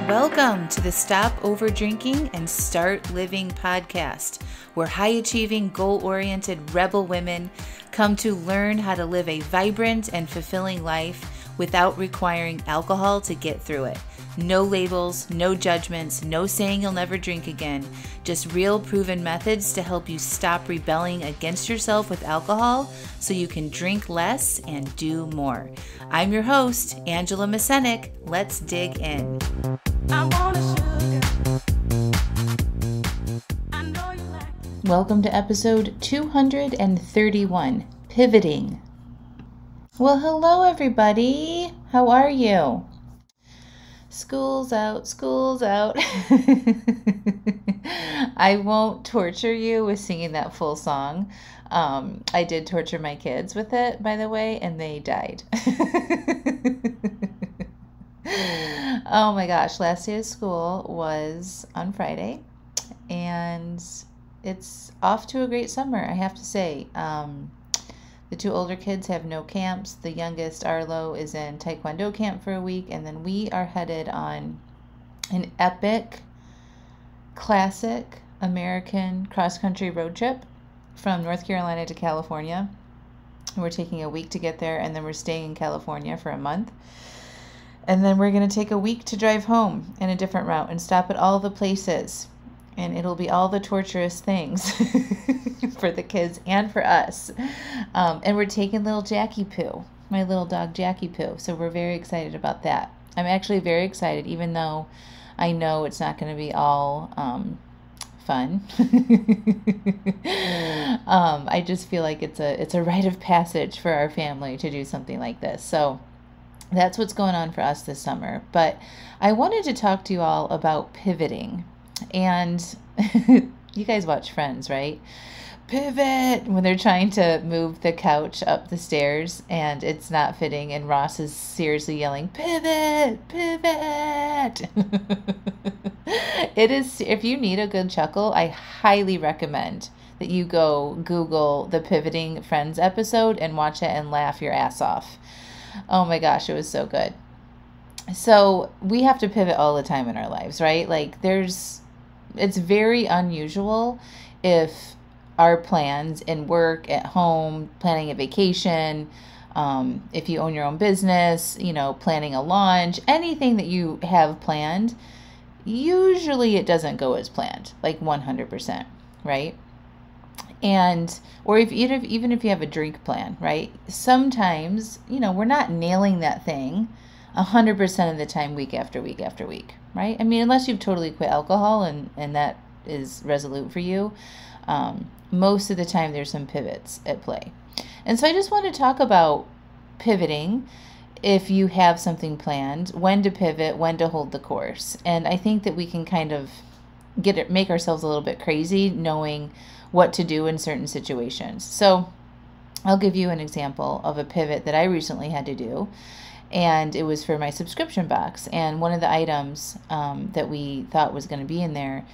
Welcome to the Stop Over Drinking and Start Living podcast, where high-achieving, goal-oriented rebel women come to learn how to live a vibrant and fulfilling life without requiring alcohol to get through it. No labels, no judgments, no saying you'll never drink again. Just real proven methods to help you stop rebelling against yourself with alcohol so you can drink less and do more. I'm your host, Angela Mascenik. Let's dig in. Welcome to episode 231, Pivoting. Well, hello everybody. How are you? School's out. I won't torture you with singing that full song. I did torture my kids with it, by the way, and they died. Oh my gosh, last day of school was on Friday, and it's off to a great summer, I have to say. The two older kids have no camps. The youngest, Arlo, is in Taekwondo camp for a week, and then we are headed on an epic, classic American cross-country road trip from North Carolina to California. We're taking a week to get there, and then we're staying in California for a month. And then we're going to take a week to drive home in a different route and stop at all the places. And it'll be all the torturous things for the kids and for us. And we're taking little Jackie Poo, my little dog Jackie Poo. So we're very excited about that. I'm actually very excited, even though I know it's not going to be all fun. I just feel like it's a rite of passage for our family to do something like this. So that's what's going on for us this summer. But I wanted to talk to you all about pivoting. And you guys watch Friends, right? Pivot! When they're trying to move the couch up the stairs and it's not fitting, and Ross is seriously yelling, "Pivot! Pivot!" It is, if you need a good chuckle, I highly recommend that you go Google the Pivoting Friends episode and watch it and laugh your ass off. Oh my gosh, it was so good. So we have to pivot all the time in our lives, right? Like it's very unusual if our plans in work, at home, planning a vacation, if you own your own business, planning a launch, anything that you have planned, usually it doesn't go as planned, like 100%, right? And, or even if you have a drink plan, right? Sometimes, we're not nailing that thing 100% of the time, week after week after week, right? I mean, unless you've totally quit alcohol and that is resolute for you, most of the time there's some pivots at play. And so I just want to talk about pivoting if you have something planned, when to pivot, when to hold the course. And I think that we can kind of make ourselves a little bit crazy knowing what to do in certain situations. So I'll give you an example of a pivot that I recently had to do. And it was for my subscription box. And one of the items that we thought was going to be in there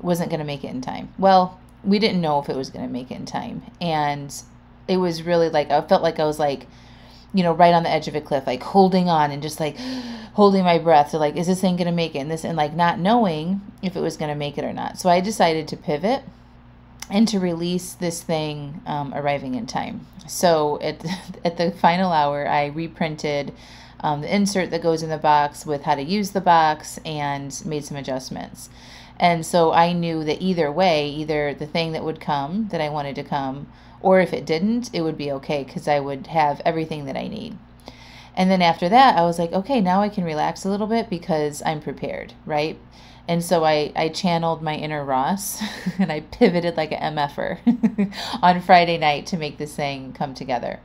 wasn't going to make it in time. Well, we didn't know if it was going to make it in time. And it was really like, I felt like I was like, right on the edge of a cliff, like holding on and just like holding my breath. So like, is this thing going to make it? And like not knowing if it was going to make it or not. So I decided to pivot and to release this thing arriving in time. So at the final hour, I reprinted the insert that goes in the box with how to use the box and made some adjustments. And so I knew that either way, either the thing that would come that I wanted to come, or if it didn't, it would be okay because I would have everything that I need. And then after that, I was like, okay, now I can relax a little bit because I'm prepared, right? And so I channeled my inner Ross and I pivoted like an MFer on Friday night to make this thing come together.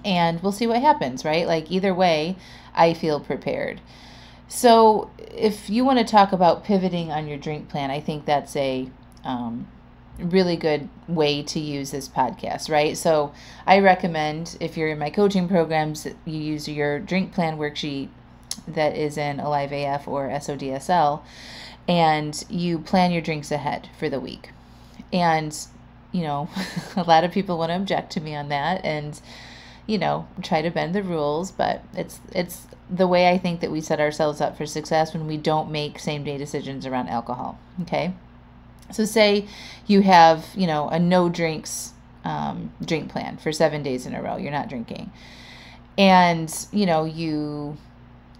And we'll see what happens, right? Like either way, I feel prepared. So if you want to talk about pivoting on your drink plan, I think that's a really good way to use this podcast, right? So I recommend if you're in my coaching programs, you use your drink plan worksheet that is in Alive AF or SODSL, and you plan your drinks ahead for the week. And, a lot of people want to object to me on that. And, try to bend the rules, but it's the way I think that we set ourselves up for success when we don't make same day decisions around alcohol. Okay. So say you have, a no drinks drink plan for 7 days in a row. You're not drinking. And,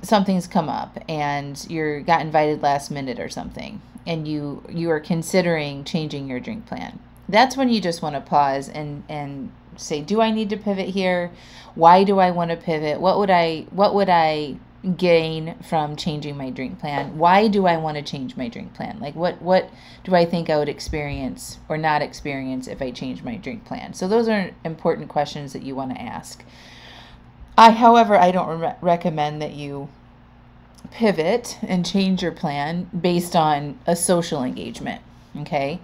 something's come up and you got invited last minute or something, and you are considering changing your drink plan. That's when you just want to pause and say, do I need to pivot here? Why do I want to pivot? What would I gain from changing my drink plan? Why do I want to change my drink plan? Like what do I think I would experience or not experience if I change my drink plan? So those are important questions that you want to ask. However, I don't recommend that you pivot and change your plan based on a social engagement. Okay.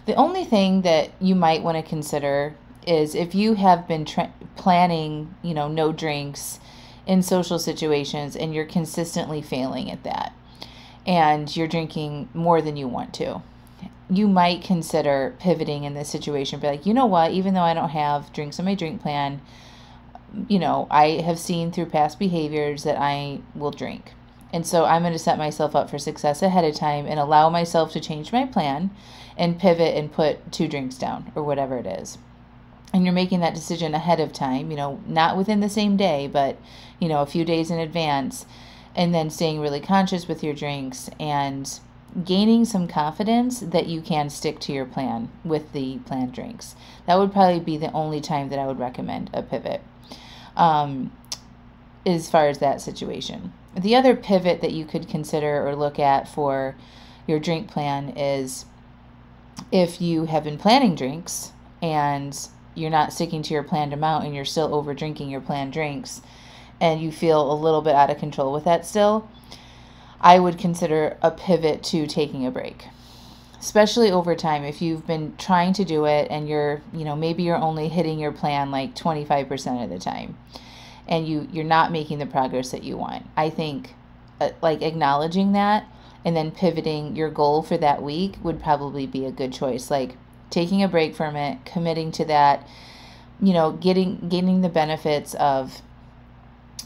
The only thing that you might want to consider is if you have been planning, no drinks in social situations and you're consistently failing at that and you're drinking more than you want to, you might consider pivoting in this situation. Be like, you know what, even though I don't have drinks on my drink plan, I have seen through past behaviors that I will drink. And so I'm going to set myself up for success ahead of time and allow myself to change my plan and pivot and put 2 drinks down or whatever it is. And you're making that decision ahead of time, not within the same day, but, a few days in advance, and then staying really conscious with your drinks and gaining some confidence that you can stick to your plan with the planned drinks. That would probably be the only time that I would recommend a pivot as far as that situation. The other pivot that you could consider or look at for your drink plan is if you have been planning drinks and you're not sticking to your planned amount and you're still over drinking your planned drinks and you feel a little bit out of control with that still, I would consider a pivot to taking a break. Especially over time, if you've been trying to do it and you're, maybe you're only hitting your plan like 25% of the time and you're not making the progress that you want. I think like acknowledging that and then pivoting your goal for that week would probably be a good choice. Like taking a break from it, committing to that, gaining the benefits of,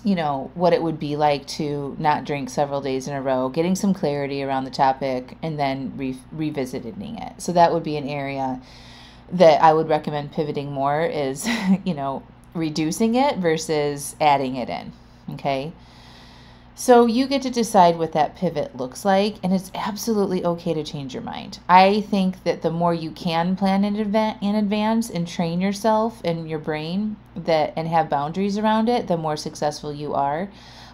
what it would be like to not drink several days in a row, getting some clarity around the topic, and then revisiting it. So that would be an area that I would recommend pivoting more is, reducing it versus adding it in. Okay. So you get to decide what that pivot looks like, and it's absolutely okay to change your mind. I think that the more you can plan in advance and train yourself and your brain and have boundaries around it, the more successful you are.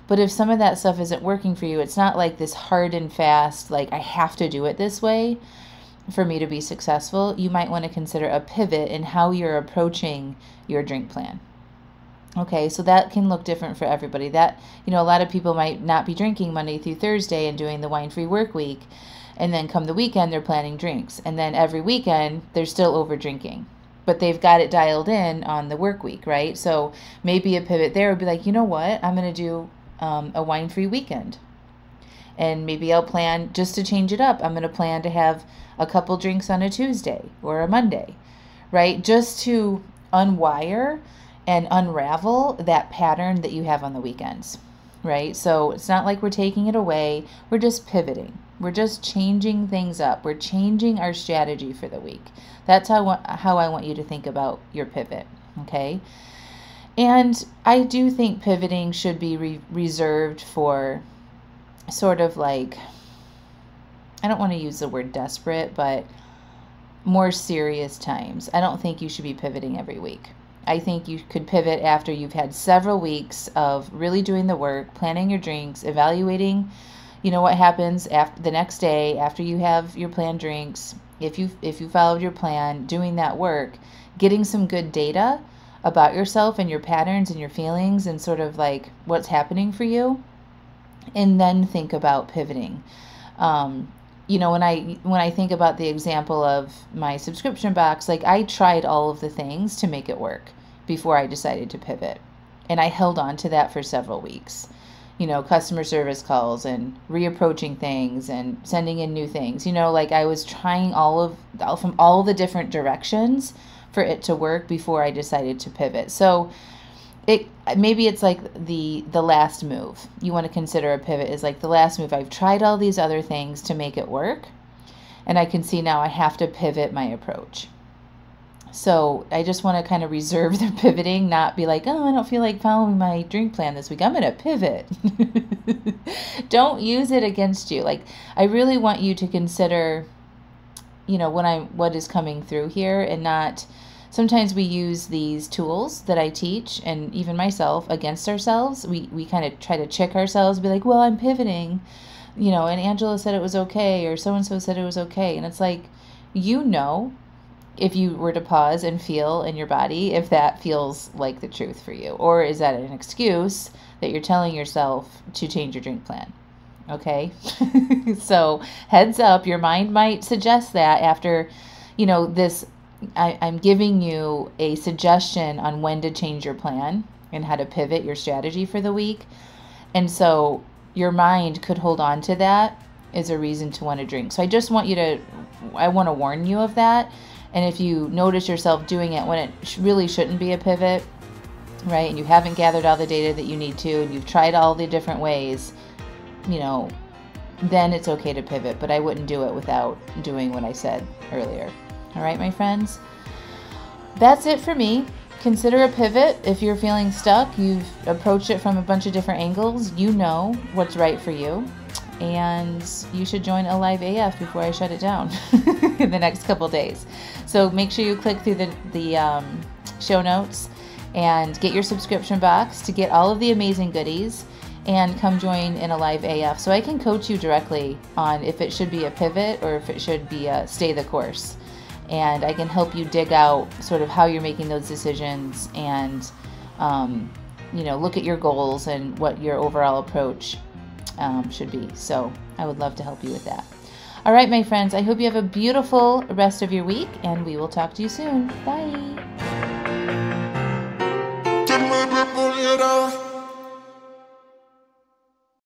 But if some of that stuff isn't working for you, it's not like this hard and fast, like I have to do it this way for me to be successful. You might want to consider a pivot in how you're approaching your drink plan. Okay, so that can look different for everybody. That, a lot of people might not be drinking Monday through Thursday and doing the wine-free work week. And then come the weekend, they're planning drinks. And then every weekend, they're still over drinking. But they've got it dialed in on the work week, right? So maybe a pivot there would be like, you know what? I'm going to do a wine-free weekend. And maybe I'll plan, just to change it up, I'm going to plan to have a couple drinks on a Tuesday or a Monday, right? Just to unwire and unravel that pattern that you have on the weekends, right? So it's not like we're taking it away. We're just pivoting. We're just changing things up. We're changing our strategy for the week. That's how I want you to think about your pivot, okay? And I do think pivoting should be reserved for sort of like, I don't want to use the word desperate, but more serious times. I don't think you should be pivoting every week. I think you could pivot after you've had several weeks of really doing the work, planning your drinks, evaluating, what happens after the next day after you have your planned drinks. If you followed your plan, doing that work, getting some good data about yourself and your patterns and your feelings and sort of like what's happening for you, and then think about pivoting. When I think about the example of my subscription box, like I tried all of the things to make it work before I decided to pivot. And I held on to that for several weeks. Customer service calls and reapproaching things and sending in new things. Like I was trying from all the different directions for it to work before I decided to pivot. So it maybe it's like the last move. You want to consider a pivot is like the last move. I've tried all these other things to make it work, and I can see now I have to pivot my approach. So I just want to kind of reserve the pivoting, not be like, oh, I don't feel like following my drink plan this week, I'm going to pivot. Don't use it against you. Like, I really want you to consider, what is coming through here, and not, sometimes we use these tools that I teach, and even myself, against ourselves. We kind of try to trick ourselves, be like, well, I'm pivoting, and Angela said it was okay, or so-and-so said it was okay. And it's like, if you were to pause and feel in your body, if that feels like the truth for you, or is that an excuse that you're telling yourself to change your drink plan? Okay. So heads up, your mind might suggest that after, this, I'm giving you a suggestion on when to change your plan and how to pivot your strategy for the week. And so your mind could hold on to that as a reason to want to drink. So I want to warn you of that. And if you notice yourself doing it when it really shouldn't be a pivot, right, and you haven't gathered all the data that you need to, and you've tried all the different ways, then it's okay to pivot. But I wouldn't do it without doing what I said earlier. All right, my friends? That's it for me. Consider a pivot if you're feeling stuck. You've approached it from a bunch of different angles. You know what's right for you. And you should join Alive AF before I shut it down in the next couple days. So make sure you click through the show notes and get your subscription box to get all of the amazing goodies, and come join in Alive AF so I can coach you directly on if it should be a pivot or if it should be a stay the course. And I can help you dig out sort of how you're making those decisions, and look at your goals and what your overall approach should be. So I would love to help you with that. All right, my friends, I hope you have a beautiful rest of your week, and we will talk to you soon. Bye.